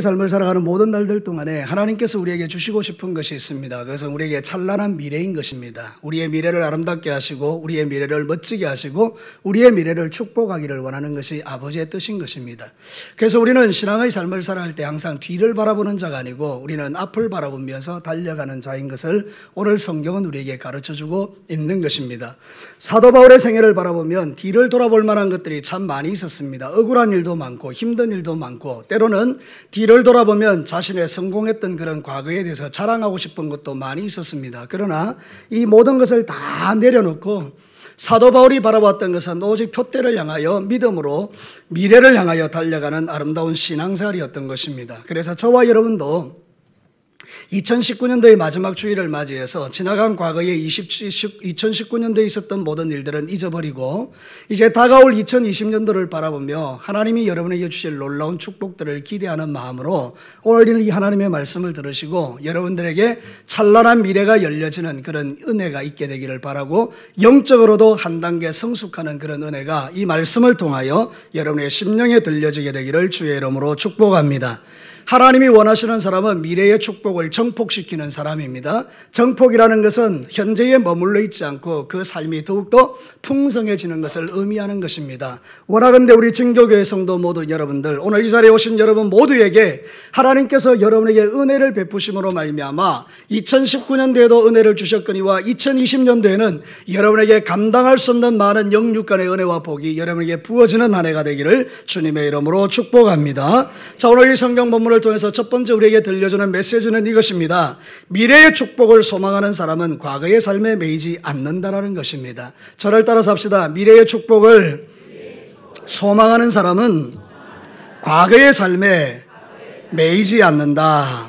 삶을 살아가는 모든 날들 동안에 하나님께서 우리에게 주시고 싶은 것이 있습니다. 그것은 우리에게 찬란한 미래인 것입니다. 우리의 미래를 아름답게 하시고 우리의 미래를 멋지게 하시고 우리의 미래를 축복하기를 원하는 것이 아버지의 뜻인 것입니다. 그래서 우리는 신앙의 삶을 살아갈 때 항상 뒤를 바라보는 자가 아니고 우리는 앞을 바라보면서 달려가는 자인 것을 오늘 성경은 우리에게 가르쳐주고 있는 것입니다. 사도 바울의 생애를 바라보면 뒤를 돌아볼 만한 것들이 참 많이 있었습니다. 억울한 일도 많고 힘든 일도 많고 때로는 뒤를 돌아보면 자신의 성공했던 그런 과거에 대해서 자랑하고 싶은 것도 많이 있었습니다. 그러나 이 모든 것을 다 내려놓고 사도 바울이 바라봤던 것은 오직 표대를 향하여 믿음으로 미래를 향하여 달려가는 아름다운 신앙생활이었던 것입니다. 그래서 저와 여러분도 2019년도의 마지막 주일을 맞이해서 지나간 과거의 2019년도에 있었던 모든 일들은 잊어버리고 이제 다가올 2020년도를 바라보며 하나님이 여러분에게 주실 놀라운 축복들을 기대하는 마음으로 오늘 이 하나님의 말씀을 들으시고 여러분들에게 찬란한 미래가 열려지는 그런 은혜가 있게 되기를 바라고 영적으로도 한 단계 성숙하는 그런 은혜가 이 말씀을 통하여 여러분의 심령에 들려지게 되기를 주의 이름으로 축복합니다. 하나님이 원하시는 사람은 미래의 축복을 정복시키는 사람입니다. 정복이라는 것은 현재에 머물러 있지 않고 그 삶이 더욱더 풍성해지는 것을 의미하는 것입니다. 원하건대 우리 증교교회 성도 모두 여러분들, 오늘 이 자리에 오신 여러분 모두에게 하나님께서 여러분에게 은혜를 베푸심으로 말미암아 2019년도에도 은혜를 주셨거니와 2020년도에는 여러분에게 감당할 수 없는 많은 영육간의 은혜와 복이 여러분에게 부어지는 한 해가 되기를 주님의 이름으로 축복합니다. 자, 오늘 이 성경 본문을 통해서 첫 번째 우리에게 들려주는 메시지는 이것입니다. 미래의 축복을 소망하는 사람은 과거의 삶에 매이지 않는다라는 것입니다. 저를 따라서 합시다. 미래의 축복을 소망하는 사람은 과거의 삶에 매이지 않는다.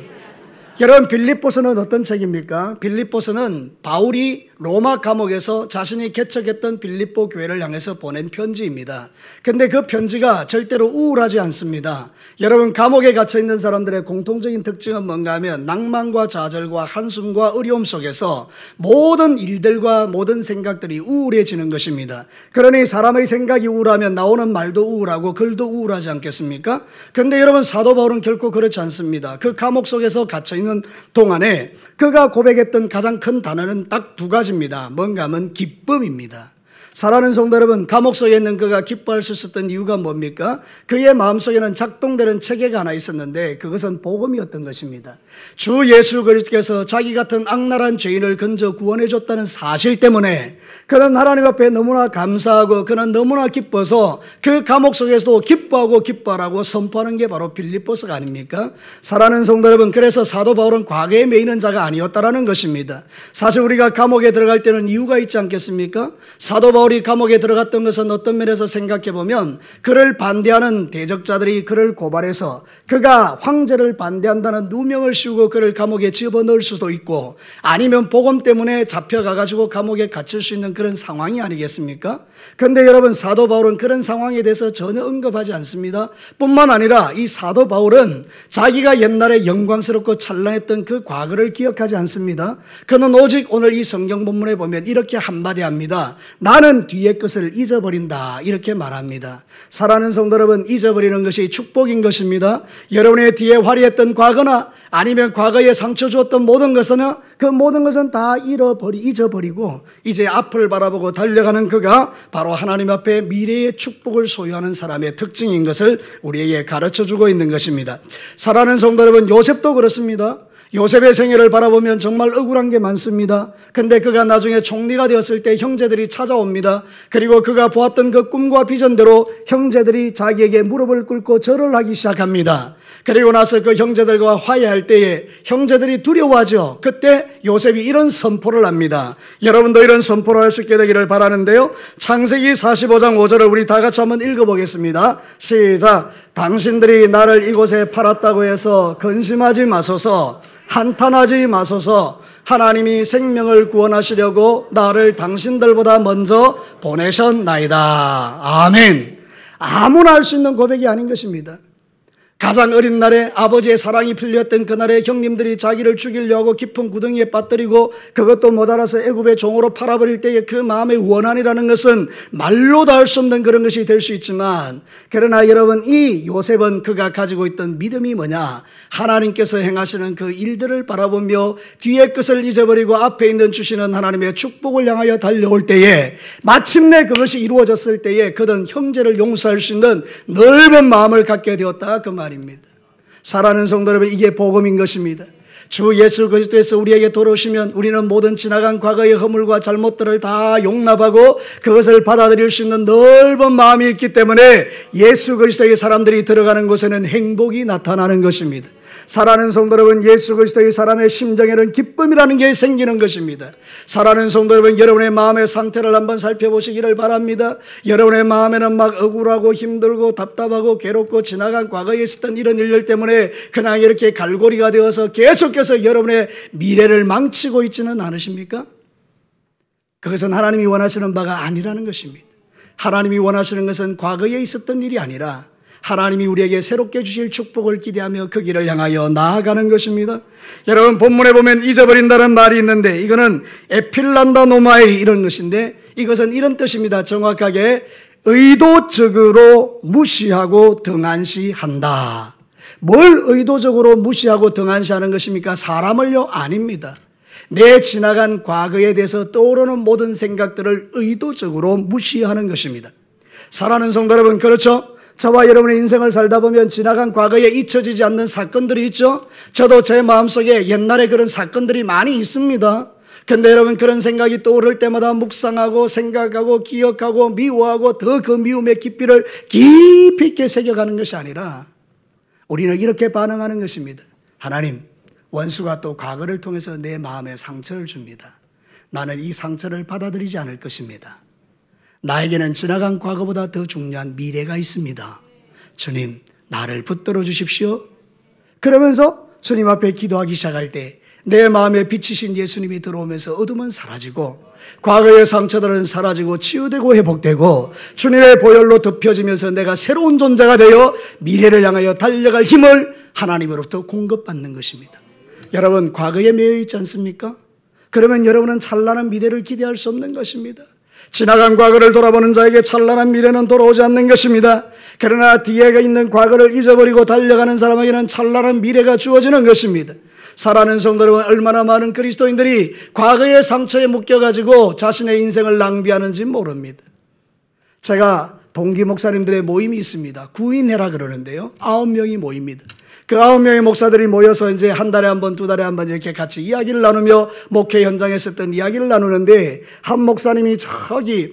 여러분, 빌립보서는 어떤 책입니까? 빌립보서는 바울이 로마 감옥에서 자신이 개척했던 빌립보 교회를 향해서 보낸 편지입니다. 그런데 그 편지가 절대로 우울하지 않습니다. 여러분, 감옥에 갇혀 있는 사람들의 공통적인 특징은 뭔가 하면 낭만과 좌절과 한숨과 어려움 속에서 모든 일들과 모든 생각들이 우울해지는 것입니다. 그러니 사람의 생각이 우울하면 나오는 말도 우울하고 글도 우울하지 않겠습니까? 그런데 여러분, 사도 바울은 결코 그렇지 않습니다. 그 감옥 속에서 갇혀 있는 동안에 그가 고백했던 가장 큰 단어는 딱 두 가지입니다. 뭔가 하면 기쁨입니다. 사랑하는 성도 여러분, 감옥 속에 있는 그가 기뻐할 수 있었던 이유가 뭡니까? 그의 마음속에는 작동되는 체계가 하나 있었는데 그것은 복음이었던 것입니다. 주 예수 그리스도께서 자기 같은 악랄한 죄인을 건져 구원해 줬다는 사실 때문에 그는 하나님 앞에 너무나 감사하고 그는 너무나 기뻐서 그 감옥 속에서도 기뻐하라고 선포하는 게 바로 빌립보서가 아닙니까? 사랑하는 성도 여러분, 그래서 사도 바울은 과거에 매이는 자가 아니었다라는 것입니다. 사실 우리가 감옥에 들어갈 때는 이유가 있지 않겠습니까? 사도 바울이 감옥에 들어갔던 것은 어떤 면에서 생각해 보면 그를 반대하는 대적자들이 그를 고발해서 그가 황제를 반대한다는 누명을 씌우고 그를 감옥에 집어넣을 수도 있고 아니면 복음 때문에 잡혀가가지고 감옥에 갇힐 수 있는 그런 상황이 아니겠습니까? 그런데 여러분, 사도 바울은 그런 상황에 대해서 전혀 언급하지 않습니다. 뿐만 아니라 이 사도 바울은 자기가 옛날에 영광스럽고 찬란했던 그 과거를 기억하지 않습니다. 그는 오직 오늘 이 성경 본문에 보면 이렇게 한마디 합니다. 나는 뒤의 것을 잊어버린다, 이렇게 말합니다. 사랑하는 성도 여러분, 잊어버리는 것이 축복인 것입니다. 여러분의 뒤에 화려했던 과거나 아니면 과거에 상처 주었던 모든 것은 그 모든 것은 다 잊어버리고 이제 앞을 바라보고 달려가는 그가 바로 하나님 앞에 미래의 축복을 소유하는 사람의 특징인 것을 우리에게 가르쳐주고 있는 것입니다. 사랑하는 성도 여러분, 요셉도 그렇습니다. 요셉의 생애를 바라보면 정말 억울한 게 많습니다. 근데 그가 나중에 총리가 되었을 때 형제들이 찾아옵니다. 그리고 그가 보았던 그 꿈과 비전대로 형제들이 자기에게 무릎을 꿇고 절을 하기 시작합니다. 그리고 나서 그 형제들과 화해할 때에 형제들이 두려워하죠. 그때 요셉이 이런 선포를 합니다. 여러분도 이런 선포를 할 수 있게 되기를 바라는데요. 창세기 45장 5절을 우리 다 같이 한번 읽어보겠습니다. 시작. 당신들이 나를 이곳에 팔았다고 해서 근심하지 마소서, 한탄하지 마소서. 하나님이 생명을 구원하시려고 나를 당신들보다 먼저 보내셨나이다. 아멘. 아무나 할 수 있는 고백이 아닌 것입니다. 가장 어린 날에 아버지의 사랑이 풀렸던 그날에 형님들이 자기를 죽이려고 깊은 구덩이에 빠뜨리고 그것도 모자라서 애굽의 종으로 팔아버릴 때의 그 마음의 원한이라는 것은 말로 다 할 수 없는 그런 것이 될 수 있지만, 그러나 여러분, 이 요셉은 그가 가지고 있던 믿음이 뭐냐? 하나님께서 행하시는 그 일들을 바라보며 뒤의 것을 잊어버리고 앞에 있는 주시는 하나님의 축복을 향하여 달려올 때에, 마침내 그것이 이루어졌을 때에 그는 형제를 용서할 수 있는 넓은 마음을 갖게 되었다, 그 말입니다. 사랑하는 성도 여러분, 이게 복음인 것입니다. 주 예수 그리스도에서 우리에게 돌아오시면 우리는 모든 지나간 과거의 허물과 잘못들을 다 용납하고 그것을 받아들일 수 있는 넓은 마음이 있기 때문에 예수 그리스도의 사람들이 들어가는 곳에는 행복이 나타나는 것입니다. 사랑하는 성도 여러분, 예수 그리스도의 사람의 심정에는 기쁨이라는 게 생기는 것입니다. 사랑하는 성도 여러분, 여러분의 마음의 상태를 한번 살펴보시기를 바랍니다. 여러분의 마음에는 막 억울하고 힘들고 답답하고 괴롭고 지나간 과거에 있었던 이런 일들 때문에 그냥 이렇게 갈고리가 되어서 계속해서 여러분의 미래를 망치고 있지는 않으십니까? 그것은 하나님이 원하시는 바가 아니라는 것입니다. 하나님이 원하시는 것은 과거에 있었던 일이 아니라 하나님이 우리에게 새롭게 주실 축복을 기대하며 그 길을 향하여 나아가는 것입니다. 여러분, 본문에 보면 잊어버린다는 말이 있는데 이거는 에필란다 노마이 이런 것인데 이것은 이런 뜻입니다. 정확하게 의도적으로 무시하고 등한시한다. 뭘 의도적으로 무시하고 등한시하는 것입니까? 사람을요? 아닙니다. 내 지나간 과거에 대해서 떠오르는 모든 생각들을 의도적으로 무시하는 것입니다. 사랑하는 성도 여러분, 그렇죠? 저와 여러분의 인생을 살다 보면 지나간 과거에 잊혀지지 않는 사건들이 있죠. 저도 제 마음속에 옛날에 그런 사건들이 많이 있습니다. 그런데 여러분, 그런 생각이 떠오를 때마다 묵상하고 생각하고 기억하고 미워하고 더 그 미움의 깊이를 깊이 있게 새겨가는 것이 아니라 우리는 이렇게 반응하는 것입니다. 하나님, 원수가 또 과거를 통해서 내 마음에 상처를 줍니다. 나는 이 상처를 받아들이지 않을 것입니다. 나에게는 지나간 과거보다 더 중요한 미래가 있습니다. 주님, 나를 붙들어 주십시오. 그러면서 주님 앞에 기도하기 시작할 때 내 마음에 빛이신 예수님이 들어오면서 어둠은 사라지고 과거의 상처들은 사라지고 치유되고 회복되고 주님의 보혈로 덮여지면서 내가 새로운 존재가 되어 미래를 향하여 달려갈 힘을 하나님으로부터 공급받는 것입니다. 여러분, 과거에 매여 있지 않습니까? 그러면 여러분은 찬란한 미래를 기대할 수 없는 것입니다. 지나간 과거를 돌아보는 자에게 찬란한 미래는 돌아오지 않는 것입니다. 그러나 뒤에 있는 과거를 잊어버리고 달려가는 사람에게는 찬란한 미래가 주어지는 것입니다. 사랑하는 성도 여러분, 얼마나 많은 그리스도인들이 과거의 상처에 묶여가지고 자신의 인생을 낭비하는지 모릅니다. 제가 동기 목사님들의 모임이 있습니다. 구인회라 그러는데요, 9명이 모입니다. 그 9명의 목사들이 모여서 이제 한 달에 한 번, 두 달에 한 번 이렇게 같이 이야기를 나누며 목회 현장에 있었던 이야기를 나누는데, 한 목사님이 저기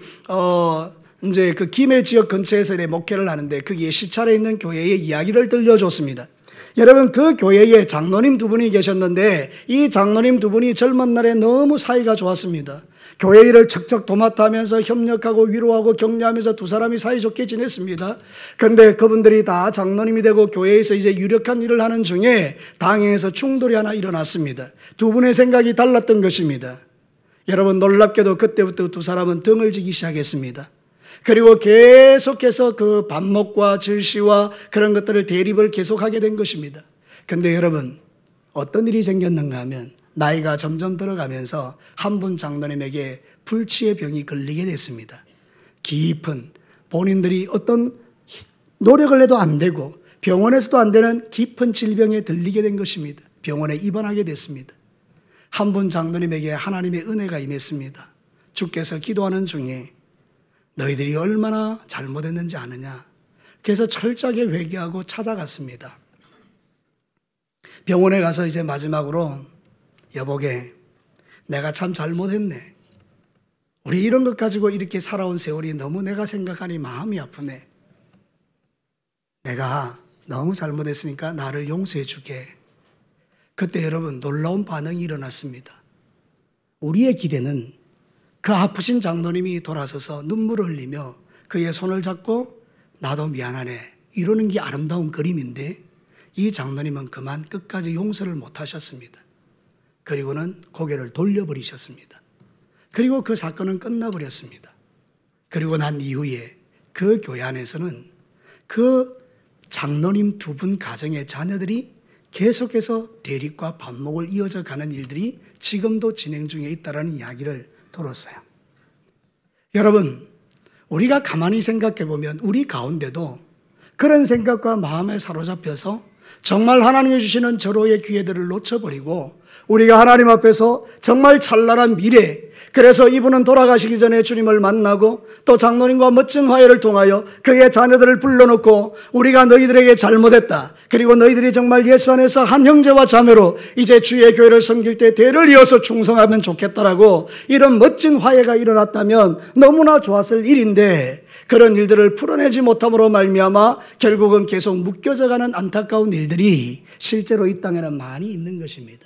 이제 그 김해 지역 근처에서 목회를 하는데 거기에 시찰에 있는 교회의 이야기를 들려줬습니다. 여러분, 그 교회에 장로님 두 분이 계셨는데 이 장로님 두 분이 젊은 날에 너무 사이가 좋았습니다. 교회 일을 척척 도맡아 하면서 협력하고 위로하고 격려하면서 두 사람이 사이좋게 지냈습니다. 그런데 그분들이 다 장로님이 되고 교회에서 이제 유력한 일을 하는 중에 당에서 충돌이 하나 일어났습니다. 두 분의 생각이 달랐던 것입니다. 여러분, 놀랍게도 그때부터 두 사람은 등을 지기 시작했습니다. 그리고 계속해서 그 반목과 질시와 그런 것들을 대립을 계속하게 된 것입니다. 그런데 여러분, 어떤 일이 생겼는가 하면 나이가 점점 들어가면서 한 분 장로님에게 불치의 병이 걸리게 됐습니다. 깊은, 본인들이 어떤 노력을 해도 안 되고 병원에서도 안 되는 깊은 질병에 들리게 된 것입니다. 병원에 입원하게 됐습니다. 한 분 장로님에게 하나님의 은혜가 임했습니다. 주께서 기도하는 중에 너희들이 얼마나 잘못했는지 아느냐. 그래서 철저하게 회개하고 찾아갔습니다. 병원에 가서 이제 마지막으로, 여보게, 내가 참 잘못했네. 우리 이런 것 가지고 이렇게 살아온 세월이 너무 내가 생각하니 마음이 아프네. 내가 너무 잘못했으니까 나를 용서해 주게. 그때 여러분, 놀라운 반응이 일어났습니다. 우리의 기대는 그 아프신 장로님이 돌아서서 눈물을 흘리며 그의 손을 잡고 나도 미안하네 이러는 게 아름다운 그림인데, 이 장로님은 그만 끝까지 용서를 못 하셨습니다. 그리고는 고개를 돌려버리셨습니다. 그리고 그 사건은 끝나버렸습니다. 그리고 난 이후에 그 교회 안에서는 그 장로님 두 분 가정의 자녀들이 계속해서 대립과 반목을 이어져 가는 일들이 지금도 진행 중에 있다는 이야기를 들었어요. 여러분, 우리가 가만히 생각해 보면 우리 가운데도 그런 생각과 마음에 사로잡혀서 정말 하나님이 주시는 절호의 기회들을 놓쳐버리고 우리가 하나님 앞에서 정말 찬란한 미래, 그래서 이분은 돌아가시기 전에 주님을 만나고 또 장로님과 멋진 화해를 통하여 그의 자녀들을 불러놓고 우리가 너희들에게 잘못했다, 그리고 너희들이 정말 예수 안에서 한 형제와 자매로 이제 주의 교회를 섬길 때 대를 이어서 충성하면 좋겠다라고 이런 멋진 화해가 일어났다면 너무나 좋았을 일인데, 그런 일들을 풀어내지 못함으로 말미암아 결국은 계속 묶여져가는 안타까운 일들이 실제로 이 땅에는 많이 있는 것입니다.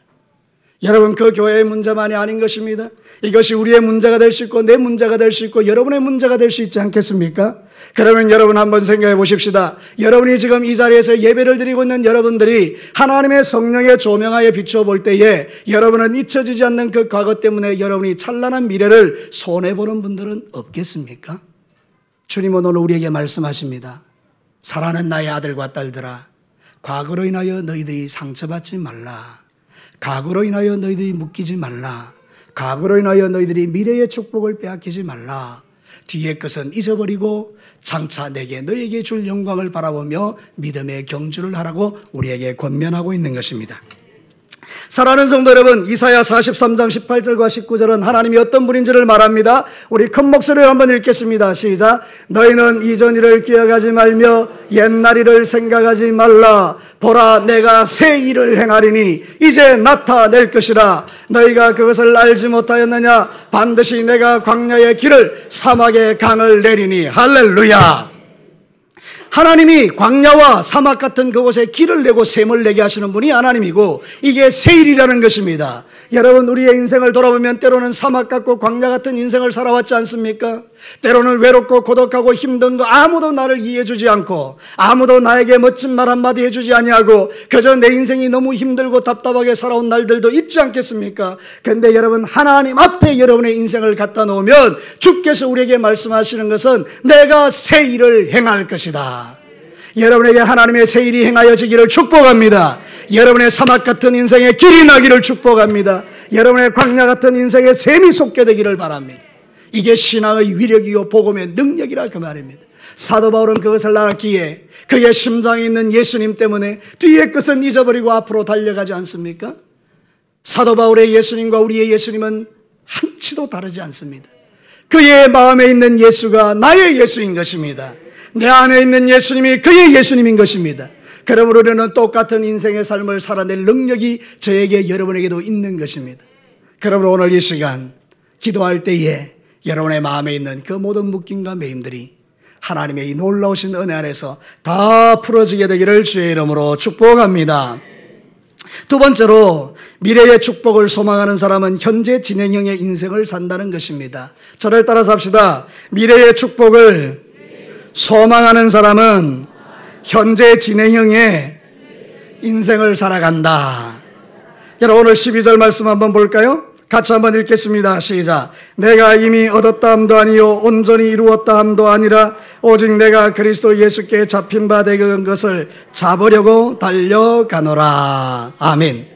여러분, 그 교회의 문제만이 아닌 것입니다. 이것이 우리의 문제가 될 수 있고 내 문제가 될 수 있고 여러분의 문제가 될 수 있지 않겠습니까? 그러면 여러분 한번 생각해 보십시다. 여러분이 지금 이 자리에서 예배를 드리고 있는 여러분들이 하나님의 성령의 조명하에 비추어 볼 때에 여러분은 잊혀지지 않는 그 과거 때문에 여러분이 찬란한 미래를 손해보는 분들은 없겠습니까? 주님은 오늘 우리에게 말씀하십니다. 사랑하는 나의 아들과 딸들아, 과거로 인하여 너희들이 상처받지 말라. 과거로 인하여 너희들이 묶이지 말라. 과거로 인하여 너희들이 미래의 축복을 빼앗기지 말라. 뒤의 것은 잊어버리고 장차 내게 너희에게 줄 영광을 바라보며 믿음의 경주를 하라고 우리에게 권면하고 있는 것입니다. 사랑하는 성도 여러분, 이사야 43장 18절과 19절은 하나님이 어떤 분인지를 말합니다. 우리 큰 목소리로 한번 읽겠습니다. 시작. 너희는 이전 일을 기억하지 말며 옛날 일을 생각하지 말라. 보라, 내가 새 일을 행하리니 이제 나타낼 것이라. 너희가 그것을 알지 못하였느냐? 반드시 내가 광야의 길을 사막의 강을 내리니. 할렐루야. 하나님이 광야와 사막 같은 그곳에 길을 내고 샘을 내게 하시는 분이 하나님이고, 이게 세일이라는 것입니다. 여러분, 우리의 인생을 돌아보면 때로는 사막 같고 광야 같은 인생을 살아왔지 않습니까? 때로는 외롭고 고독하고 힘든 거, 아무도 나를 이해해 주지 않고 아무도 나에게 멋진 말 한마디 해주지 아니하고 그저 내 인생이 너무 힘들고 답답하게 살아온 날들도 있지 않겠습니까? 그런데 여러분, 하나님 앞에 여러분의 인생을 갖다 놓으면 주께서 우리에게 말씀하시는 것은 내가 새 일을 행할 것이다. 여러분에게 하나님의 새 일이 행하여지기를 축복합니다. 여러분의 사막 같은 인생의 길이 나기를 축복합니다. 여러분의 광야 같은 인생의 샘이 솟게 되기를 바랍니다. 이게 신앙의 위력이요 복음의 능력이라 그 말입니다. 사도 바울은 그것을 알았기에 그의 심장에 있는 예수님 때문에 뒤의 것은 잊어버리고 앞으로 달려가지 않습니까? 사도 바울의 예수님과 우리의 예수님은 한치도 다르지 않습니다. 그의 마음에 있는 예수가 나의 예수인 것입니다. 내 안에 있는 예수님이 그의 예수님인 것입니다. 그러므로 우리는 똑같은 인생의 삶을 살아낼 능력이 저에게 여러분에게도 있는 것입니다. 그러므로 오늘 이 시간 기도할 때에 여러분의 마음에 있는 그 모든 묶임과 매임들이 하나님의 이 놀라우신 은혜 안에서 다 풀어지게 되기를 주의 이름으로 축복합니다. 두 번째로, 미래의 축복을 소망하는 사람은 현재 진행형의 인생을 산다는 것입니다. 저를 따라서 합시다. 미래의 축복을 소망하는 사람은 현재 진행형의 인생을 살아간다. 여러분, 오늘 12절 말씀 한번 볼까요? 같이 한번 읽겠습니다. 시작. 내가 이미 얻었다 함도 아니요 온전히 이루었다 함도 아니라 오직 내가 그리스도 예수께 잡힌 바 된 것을 잡으려고 달려가노라. 아멘.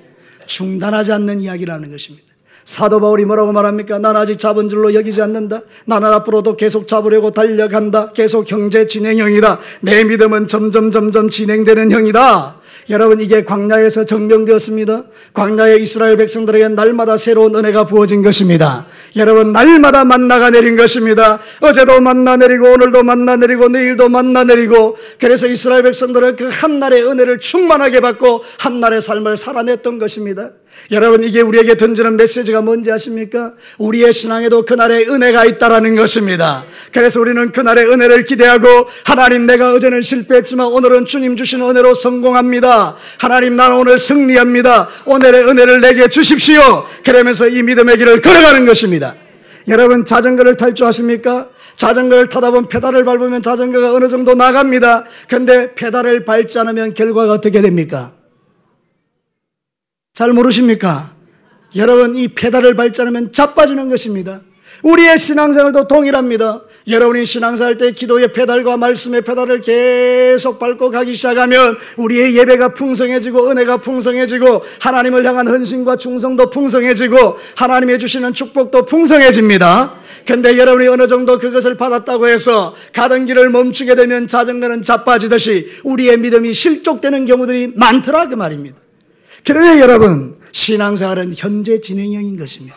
중단하지 않는 이야기라는 것입니다. 사도 바울이 뭐라고 말합니까? 난 아직 잡은 줄로 여기지 않는다. 나는 앞으로도 계속 잡으려고 달려간다. 계속 형제 진행형이다. 내 믿음은 점점 진행되는 형이다. 여러분, 이게 광야에서 증명되었습니다. 광야의 이스라엘 백성들에게 날마다 새로운 은혜가 부어진 것입니다. 여러분, 날마다 만나가 내린 것입니다. 어제도 만나 내리고 오늘도 만나 내리고 내일도 만나 내리고, 그래서 이스라엘 백성들은 그 한날의 은혜를 충만하게 받고 한날의 삶을 살아냈던 것입니다. 여러분, 이게 우리에게 던지는 메시지가 뭔지 아십니까? 우리의 신앙에도 그날의 은혜가 있다라는 것입니다. 그래서 우리는 그날의 은혜를 기대하고, 하나님, 내가 어제는 실패했지만 오늘은 주님 주신 은혜로 성공합니다. 하나님, 나는 오늘 승리합니다. 오늘의 은혜를 내게 주십시오. 그러면서 이 믿음의 길을 걸어가는 것입니다. 여러분, 자전거를 탈 줄 아십니까? 자전거를 타다 보면 페달을 밟으면 자전거가 어느 정도 나갑니다. 그런데 페달을 밟지 않으면 결과가 어떻게 됩니까? 잘 모르십니까? 여러분, 이 페달을 밟지 않으면 자빠지는 것입니다. 우리의 신앙생활도 동일합니다. 여러분이 신앙생활 때 기도의 페달과 말씀의 페달을 계속 밟고 가기 시작하면 우리의 예배가 풍성해지고 은혜가 풍성해지고 하나님을 향한 헌신과 충성도 풍성해지고 하나님이 주시는 축복도 풍성해집니다. 근데 여러분이 어느 정도 그것을 받았다고 해서 가던 길을 멈추게 되면 자전거는 자빠지듯이 우리의 믿음이 실족되는 경우들이 많더라 그 말입니다. 그러나 여러분, 신앙생활은 현재 진행형인 것입니다.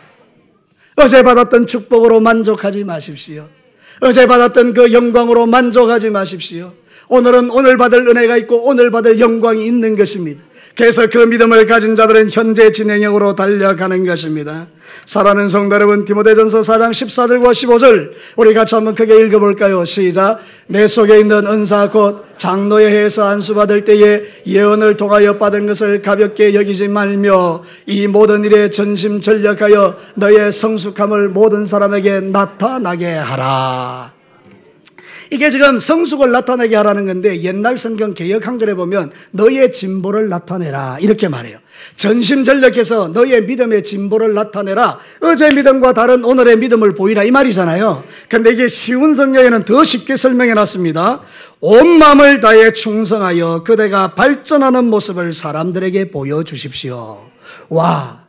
어제 받았던 축복으로 만족하지 마십시오. 어제 받았던 그 영광으로 만족하지 마십시오. 오늘은 오늘 받을 은혜가 있고 오늘 받을 영광이 있는 것입니다. 그래서 그 믿음을 가진 자들은 현재 진행형으로 달려가는 것입니다. 사랑하는 성도 여러분, 디모데전서 4장 14절과 15절 우리 같이 한번 크게 읽어볼까요? 시작. 내 속에 있는 은사 곧 장로의 해에서 안수받을 때에 예언을 통하여 받은 것을 가볍게 여기지 말며 이 모든 일에 전심전력하여 너의 성숙함을 모든 사람에게 나타나게 하라. 이게 지금 성숙을 나타내게 하라는 건데 옛날 성경 개역 한글에 보면 너의 진보를 나타내라 이렇게 말해요. 전심전력해서 너의 믿음의 진보를 나타내라. 어제 믿음과 다른 오늘의 믿음을 보이라 이 말이잖아요. 근데 이게 쉬운 성경에는 더 쉽게 설명해 놨습니다. 온 마음을 다해 충성하여 그대가 발전하는 모습을 사람들에게 보여주십시오. 와,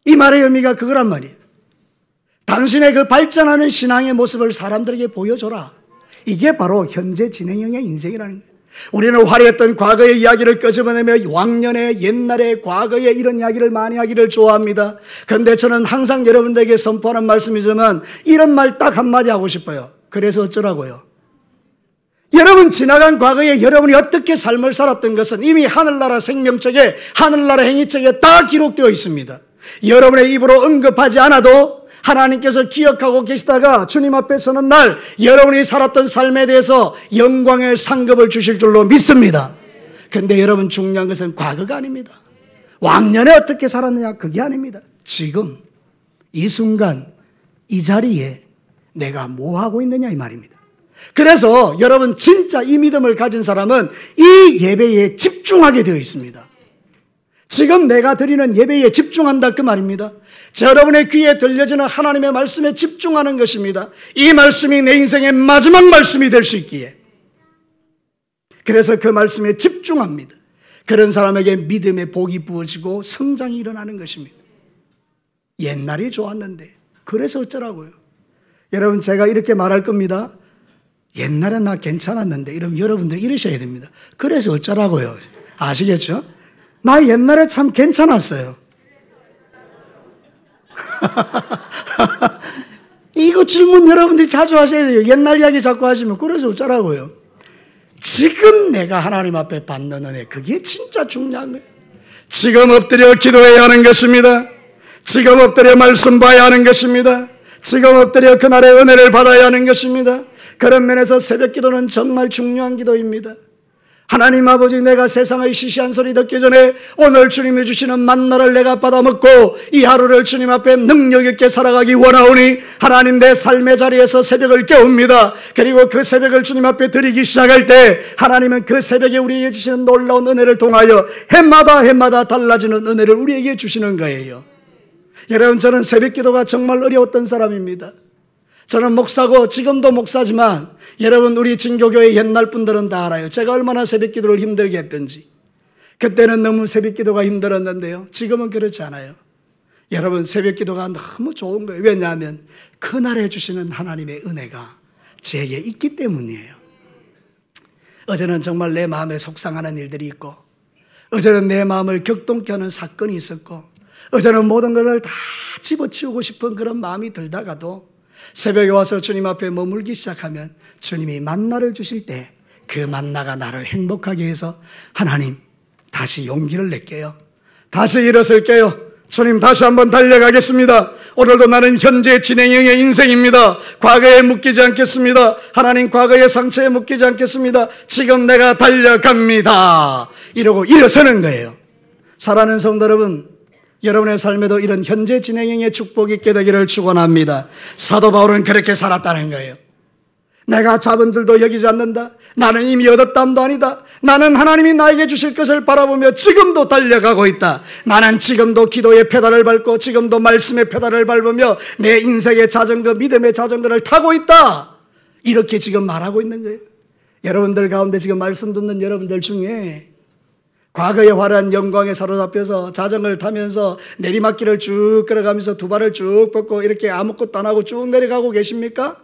이 말의 의미가 그거란 말이에요. 당신의 그 발전하는 신앙의 모습을 사람들에게 보여줘라. 이게 바로 현재 진행형의 인생이라는 거예요. 우리는 화려했던 과거의 이야기를 끄집어내며 왕년의 옛날의 과거의 이런 이야기를 많이 하기를 좋아합니다. 그런데 저는 항상 여러분들에게 선포하는 말씀이지만 이런 말 딱 한마디 하고 싶어요. 그래서 어쩌라고요? 여러분 지나간 과거에 여러분이 어떻게 삶을 살았던 것은 이미 하늘나라 생명책에 하늘나라 행위책에 다 기록되어 있습니다. 여러분의 입으로 언급하지 않아도 하나님께서 기억하고 계시다가 주님 앞에 서는 날 여러분이 살았던 삶에 대해서 영광의 상급을 주실 줄로 믿습니다. 그런데 여러분 중요한 것은 과거가 아닙니다. 왕년에 어떻게 살았느냐 그게 아닙니다. 지금 이 순간 이 자리에 내가 뭐 하고 있느냐 이 말입니다. 그래서 여러분 진짜 이 믿음을 가진 사람은 이 예배에 집중하게 되어 있습니다. 지금 내가 드리는 예배에 집중한다 그 말입니다. 여러분의 귀에 들려지는 하나님의 말씀에 집중하는 것입니다. 이 말씀이 내 인생의 마지막 말씀이 될 수 있기에. 그래서 그 말씀에 집중합니다. 그런 사람에게 믿음의 복이 부어지고 성장이 일어나는 것입니다. 옛날이 좋았는데 그래서 어쩌라고요? 여러분 제가 이렇게 말할 겁니다. 옛날에 나 괜찮았는데 이러면 여러분들 이러셔야 됩니다. 그래서 어쩌라고요? 아시겠죠? 나 옛날에 참 괜찮았어요. 이거 질문 여러분들이 자주 하셔야 돼요. 옛날 이야기 자꾸 하시면 그래서 어쩌라고요? 지금 내가 하나님 앞에 받는 은혜 그게 진짜 중요한 거예요. 지금 엎드려 기도해야 하는 것입니다. 지금 엎드려 말씀 봐야 하는 것입니다. 지금 엎드려 그날의 은혜를 받아야 하는 것입니다. 그런 면에서 새벽 기도는 정말 중요한 기도입니다. 하나님 아버지 내가 세상의 시시한 소리 듣기 전에 오늘 주님이 주시는 만나를 내가 받아먹고 이 하루를 주님 앞에 능력 있게 살아가기 원하오니 하나님 내 삶의 자리에서 새벽을 깨웁니다. 그리고 그 새벽을 주님 앞에 드리기 시작할 때 하나님은 그 새벽에 우리에게 주시는 놀라운 은혜를 통하여 해마다 달라지는 은혜를 우리에게 주시는 거예요. 여러분 저는 새벽 기도가 정말 어려웠던 사람입니다. 저는 목사고 지금도 목사지만 여러분 우리 진교교회 옛날 분들은 다 알아요. 제가 얼마나 새벽 기도를 힘들게 했던지. 그때는 너무 새벽 기도가 힘들었는데요. 지금은 그렇지 않아요. 여러분 새벽 기도가 너무 좋은 거예요. 왜냐하면 그날에 주시는 하나님의 은혜가 제게 있기 때문이에요. 어제는 정말 내 마음에 속상하는 일들이 있고 어제는 내 마음을 격동케 하는 사건이 있었고 어제는 모든 것을 다 집어치우고 싶은 그런 마음이 들다가도 새벽에 와서 주님 앞에 머물기 시작하면 주님이 만나를 주실 때 그 만나가 나를 행복하게 해서 하나님 다시 용기를 낼게요. 다시 일어설게요. 주님 다시 한번 달려가겠습니다. 오늘도 나는 현재 진행형의 인생입니다. 과거에 묶이지 않겠습니다. 하나님 과거의 상처에 묶이지 않겠습니다. 지금 내가 달려갑니다. 이러고 일어서는 거예요. 사랑하는 성도 여러분, 여러분의 삶에도 이런 현재 진행형의 축복이 있게 되기를 축원합니다. 사도 바울은 그렇게 살았다는 거예요. 내가 잡은 줄도 여기지 않는다. 나는 이미 얻었담도 아니다. 나는 하나님이 나에게 주실 것을 바라보며 지금도 달려가고 있다. 나는 지금도 기도의 페달을 밟고 지금도 말씀의 페달을 밟으며 내 인생의 자전거, 믿음의 자전거를 타고 있다. 이렇게 지금 말하고 있는 거예요. 여러분들 가운데 지금 말씀 듣는 여러분들 중에 과거의 화려한 영광에 사로잡혀서 자전거를 타면서 내리막길을 쭉 걸어가면서 두 발을 쭉 뻗고 이렇게 아무것도 안 하고 쭉 내려가고 계십니까?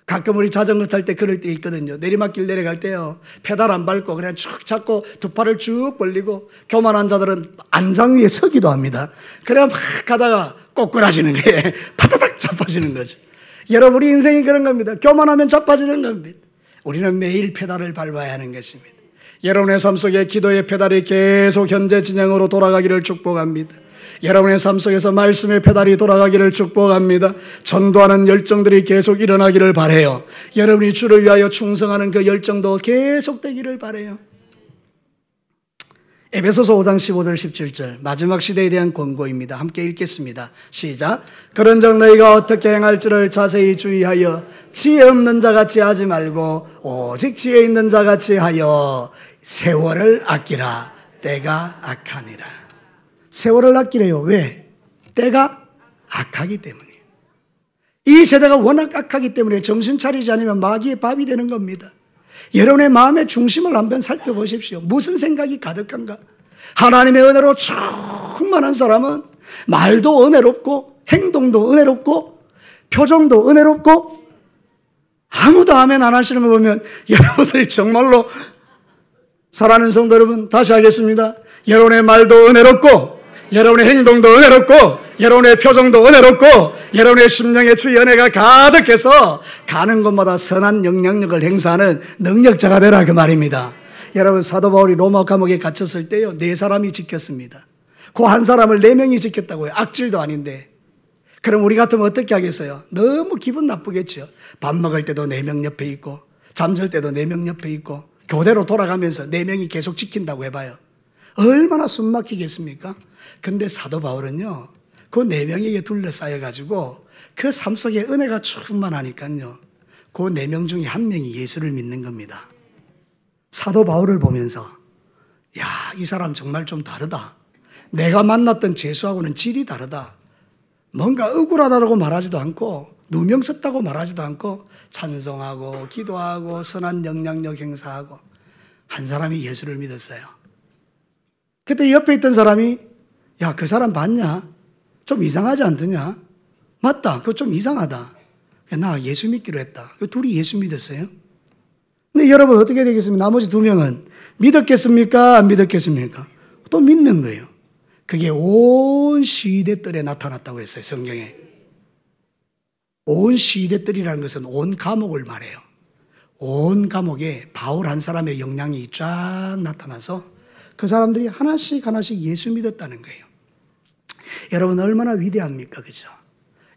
가끔 우리 자전거 탈 때 그럴 때 있거든요. 내리막길 내려갈 때요, 페달 안 밟고 그냥 쭉 잡고 두 팔을 쭉 벌리고, 교만한 자들은 안장 위에 서기도 합니다. 그래 막 가다가 꼬꾸라지는 거예요. 파다닥 자빠지는 거죠. 여러분, 우리 인생이 그런 겁니다. 교만하면 자빠지는 겁니다. 우리는 매일 페달을 밟아야 하는 것입니다. 여러분의 삶 속에 기도의 페달이 계속 현재 진영으로 돌아가기를 축복합니다. 여러분의 삶 속에서 말씀의 페달이 돌아가기를 축복합니다. 전도하는 열정들이 계속 일어나기를 바라요. 여러분이 주를 위하여 충성하는 그 열정도 계속되기를 바라요. 에베소서 5장 15절 17절 마지막 시대에 대한 권고입니다. 함께 읽겠습니다. 시작. 그런즉 너희가 어떻게 행할지를 자세히 주의하여 지혜 없는 자같이 하지 말고 오직 지혜 있는 자같이 하여 세월을 아끼라. 때가 악하니라. 세월을 아끼래요. 왜? 때가 악하기 때문이에요. 이 세대가 워낙 악하기 때문에 정신 차리지 않으면 마귀의 밥이 되는 겁니다. 여러분의 마음의 중심을 한번 살펴보십시오. 무슨 생각이 가득한가? 하나님의 은혜로 충만한 사람은 말도 은혜롭고 행동도 은혜롭고 표정도 은혜롭고 아무도 아멘 안 하시는 거 보면 여러분들이 정말로, 사랑하는 성도 여러분, 다시 하겠습니다. 여러분의 말도 은혜롭고 여러분의 행동도 은혜롭고 여러분의 표정도 은혜롭고 여러분의 심령에 주의 은혜가 가득해서 가는 곳마다 선한 영향력을 행사하는 능력자가 되라, 그 말입니다. 여러분, 사도 바울이 로마 감옥에 갇혔을 때요, 4사람이 지켰습니다. 그 한 사람을 4명이 지켰다고요. 악질도 아닌데. 그럼 우리 같으면 어떻게 하겠어요? 너무 기분 나쁘겠죠. 밥 먹을 때도 4명 옆에 있고 잠잘 때도 4명 옆에 있고 교대로 돌아가면서 4명이 계속 지킨다고 해봐요. 얼마나 숨 막히겠습니까? 근데 사도 바울은요, 그 4명에게 둘러싸여가지고 그 삶 속에 은혜가 충만하니까요, 그 4명 중에 한 명이 예수를 믿는 겁니다. 사도 바울을 보면서, 야, 이 사람 정말 좀 다르다. 내가 만났던 재수하고는 질이 다르다. 뭔가 억울하다고 말하지도 않고 누명 썼다고 말하지도 않고 찬송하고 기도하고 선한 영향력 행사하고, 한 사람이 예수를 믿었어요. 그때 옆에 있던 사람이, 야, 그 사람 봤냐? 좀 이상하지 않더냐? 맞다, 그거 좀 이상하다. 나 예수 믿기로 했다. 둘이 예수 믿었어요. 근데 여러분 어떻게 되겠습니까? 나머지 2명은 믿었겠습니까? 안 믿었겠습니까? 또 믿는 거예요. 그게 온 시대들에 나타났다고 했어요, 성경에. 온 시대들이라는 것은 온 감옥을 말해요. 온 감옥에 바울 한 사람의 영향이 쫙 나타나서 그 사람들이 하나씩 예수 믿었다는 거예요. 여러분, 얼마나 위대합니까? 그죠?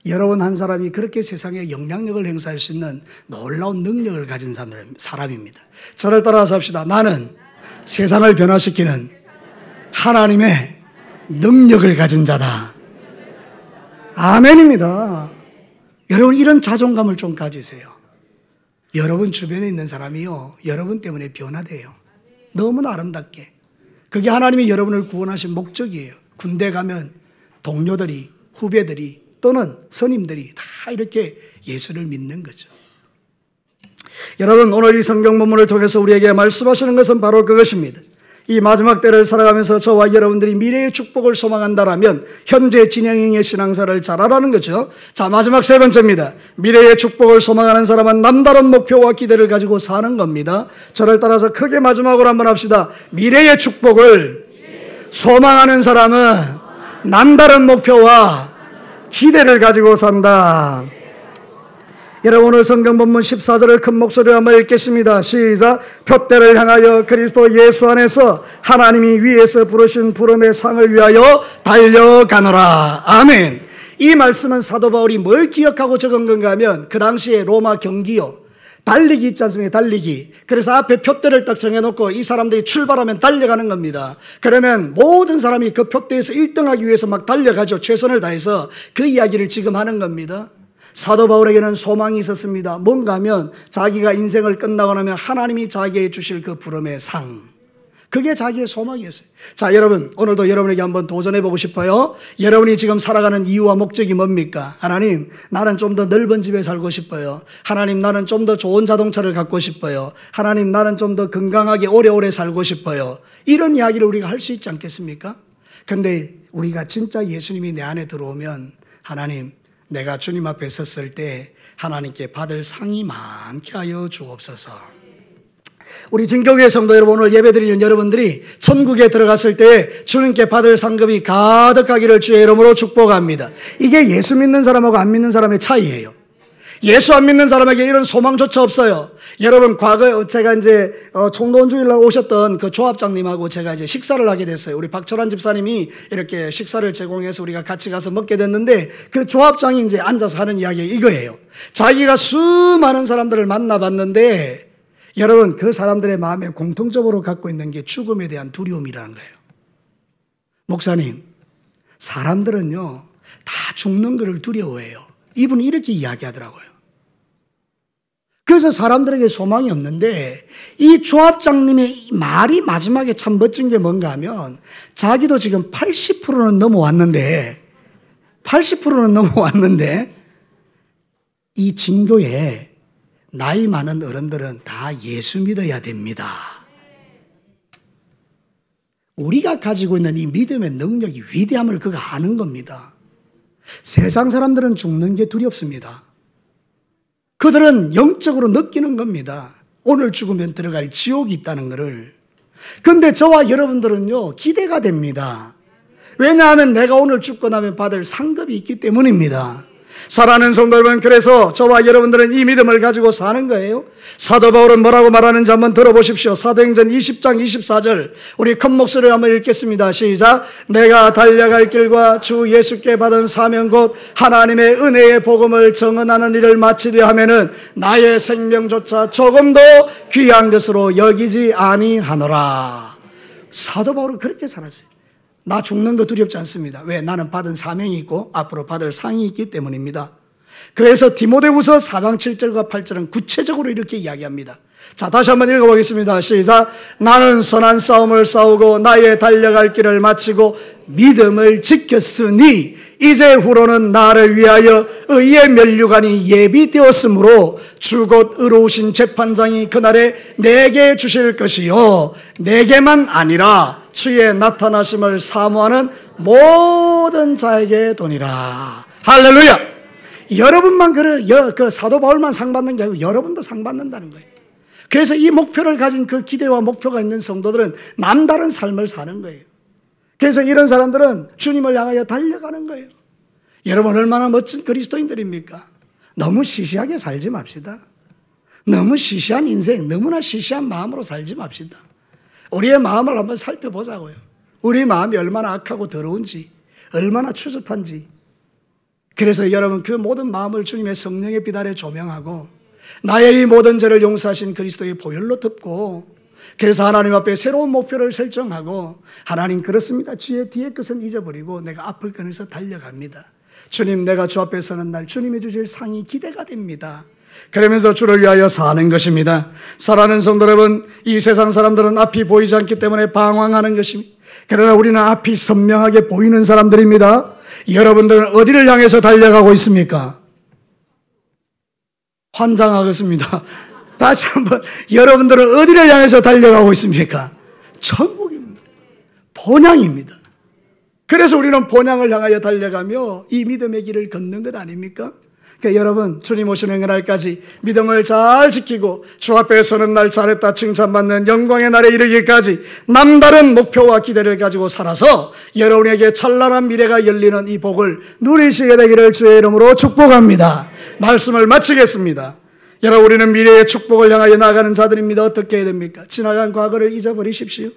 여러분 한 사람이 그렇게 세상에 영향력을 행사할 수 있는 놀라운 능력을 가진 사람입니다. 저를 따라서 합시다. 나는 세상을 변화시키는 하나님의 능력을 가진 자다. 아멘입니다. 여러분, 이런 자존감을 좀 가지세요. 여러분 주변에 있는 사람이요, 여러분 때문에 변화돼요. 너무나 아름답게. 그게 하나님이 여러분을 구원하신 목적이에요. 군대 가면 동료들이, 후배들이 또는 선임들이 다 이렇게 예수를 믿는 거죠. 여러분, 오늘 이 성경 본문을 통해서 우리에게 말씀하시는 것은 바로 그것입니다. 이 마지막 때를 살아가면서 저와 여러분들이 미래의 축복을 소망한다라면 현재 진행형의 신앙사를 잘하라는 거죠. 자, 마지막 3번째입니다. 미래의 축복을 소망하는 사람은 남다른 목표와 기대를 가지고 사는 겁니다. 저를 따라서 크게 마지막으로 한번 합시다. 미래의 축복을 소망하는 사람은 남다른 목표와 기대를 가지고 산다. 여러분, 오늘 성경 본문 14절을 큰 목소리로 한번 읽겠습니다. 시작. 표대를 향하여 그리스도 예수 안에서 하나님이 위에서 부르신 부름의 상을 위하여 달려가노라. 아멘. 이 말씀은 사도 바울이 뭘 기억하고 적은 건가 하면, 그 당시에 로마 경기요, 달리기 있지 않습니까? 달리기. 그래서 앞에 표대를 딱 정해놓고 이 사람들이 출발하면 달려가는 겁니다. 그러면 모든 사람이 그 표대에서 1등하기 위해서 막 달려가죠. 최선을 다해서. 그 이야기를 지금 하는 겁니다. 사도 바울에게는 소망이 있었습니다. 뭔가 하면 자기가 인생을 끝나고 나면 하나님이 자기에게 주실 그 부름의 상, 그게 자기의 소망이었어요. 자, 여러분, 오늘도 여러분에게 한번 도전해보고 싶어요. 여러분이 지금 살아가는 이유와 목적이 뭡니까? 하나님, 나는 좀 더 넓은 집에 살고 싶어요. 하나님, 나는 좀 더 좋은 자동차를 갖고 싶어요. 하나님, 나는 좀 더 건강하게 오래오래 살고 싶어요. 이런 이야기를 우리가 할 수 있지 않겠습니까? 근데 우리가 진짜 예수님이 내 안에 들어오면 하나님, 내가 주님 앞에 섰을 때 하나님께 받을 상이 많게 하여 주옵소서. 우리 진교회 성도 여러분, 오늘 예배드리는 여러분들이 천국에 들어갔을 때 주님께 받을 상급이 가득하기를 주의 이름으로 축복합니다. 이게 예수 믿는 사람하고 안 믿는 사람의 차이예요. 예수 안 믿는 사람에게 이런 소망조차 없어요. 여러분, 과거에 제가 이제 총론주일날 오셨던 그 조합장님하고 제가 이제 식사를 하게 됐어요. 우리 박철환 집사님이 이렇게 식사를 제공해서 우리가 같이 가서 먹게 됐는데, 그 조합장이 이제 앉아서 하는 이야기가 이거예요. 자기가 수많은 사람들을 만나봤는데 여러분, 그 사람들의 마음에 공통적으로 갖고 있는 게 죽음에 대한 두려움이라는 거예요. 목사님, 사람들은요 다 죽는 것을 두려워해요. 이분이 이렇게 이야기하더라고요. 그래서 사람들에게 소망이 없는데, 이 조합장님의 말이 마지막에 참 멋진 게 뭔가 하면, 자기도 지금 80%는 넘어왔는데 이 진교에 나이 많은 어른들은 다 예수 믿어야 됩니다. 우리가 가지고 있는 이 믿음의 능력이 위대함을 그가 아는 겁니다. 세상 사람들은 죽는 게 두렵습니다. 그들은 영적으로 느끼는 겁니다. 오늘 죽으면 들어갈 지옥이 있다는 것을. 그런데 저와 여러분들은요 기대가 됩니다. 왜냐하면 내가 오늘 죽고 나면 받을 상급이 있기 때문입니다. 사랑하는 성도 여러분, 그래서 저와 여러분들은 이 믿음을 가지고 사는 거예요. 사도 바울은 뭐라고 말하는지 한번 들어보십시오. 사도행전 20장 24절 우리 큰 목소리로 한번 읽겠습니다. 시작. 내가 달려갈 길과 주 예수께 받은 사명 곧 하나님의 은혜의 복음을 증언하는 일을 마치려 하면은 나의 생명조차 조금도 귀한 것으로 여기지 아니하노라. 사도 바울은 그렇게 살았어요. 나 죽는 거 두렵지 않습니다. 왜? 나는 받은 사명이 있고 앞으로 받을 상이 있기 때문입니다. 그래서 디모데후서 4장 7절과 8절은 구체적으로 이렇게 이야기합니다. 자, 다시 한번 읽어보겠습니다. 시작. 나는 선한 싸움을 싸우고 나의 달려갈 길을 마치고 믿음을 지켰으니 이제 후로는 나를 위하여 의의 면류관이 예비되었으므로 주 곧 의로우신 재판장이 그날에 내게 주실 것이요 내게만 아니라 주의 나타나심을 사모하는 모든 자에게 도니라. 할렐루야. 여러분만 그 사도 바울만 상 받는 게 아니고 여러분도 상 받는다는 거예요. 그래서 이 목표를 가진 그 기대와 목표가 있는 성도들은 남다른 삶을 사는 거예요. 그래서 이런 사람들은 주님을 향하여 달려가는 거예요. 여러분, 얼마나 멋진 그리스도인들입니까? 너무 시시하게 살지 맙시다. 너무 시시한 인생, 너무나 시시한 마음으로 살지 맙시다. 우리의 마음을 한번 살펴보자고요. 우리 마음이 얼마나 악하고 더러운지, 얼마나 추접한지. 그래서 여러분, 그 모든 마음을 주님의 성령의 빛 아래 조명하고 나의 이 모든 죄를 용서하신 그리스도의 보혈로 덮고, 그래서 하나님 앞에 새로운 목표를 설정하고, 하나님 그렇습니다. 주의 뒤의 것은 잊어버리고 내가 앞을 꺼내서 달려갑니다. 주님, 내가 주 앞에 서는 날 주님이 주실 상이 기대가 됩니다. 그러면서 주를 위하여 사는 것입니다. 사랑하는 성도 여러분, 이 세상 사람들은 앞이 보이지 않기 때문에 방황하는 것입니다. 그러나 우리는 앞이 선명하게 보이는 사람들입니다. 여러분들은 어디를 향해서 달려가고 있습니까? 환장하겠습니다. 다시 한번, 여러분들은 어디를 향해서 달려가고 있습니까? 천국입니다. 본향입니다. 그래서 우리는 본향을 향하여 달려가며 이 믿음의 길을 걷는 것 아닙니까? 그러니까 여러분, 주님 오시는 그날까지 믿음을 잘 지키고 주 앞에 서는 날 잘했다 칭찬받는 영광의 날에 이르기까지 남다른 목표와 기대를 가지고 살아서 여러분에게 찬란한 미래가 열리는 이 복을 누리시게 되기를 주의 이름으로 축복합니다. 말씀을 마치겠습니다. 여러분, 우리는 미래의 축복을 향하여 나가는 자들입니다. 어떻게 해야 됩니까? 지나간 과거를 잊어버리십시오.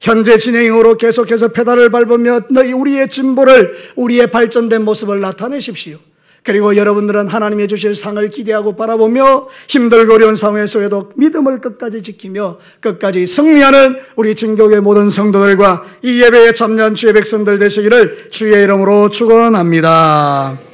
현재 진행으로 계속해서 페달을 밟으며 우리의 진보를, 우리의 발전된 모습을 나타내십시오. 그리고 여러분들은 하나님의 주실 상을 기대하고 바라보며 힘들고 어려운 상황 속에도 믿음을 끝까지 지키며 끝까지 승리하는 우리 진교회 모든 성도들과 이 예배에 참여한 주의 백성들 되시기를 주의 이름으로 축원합니다.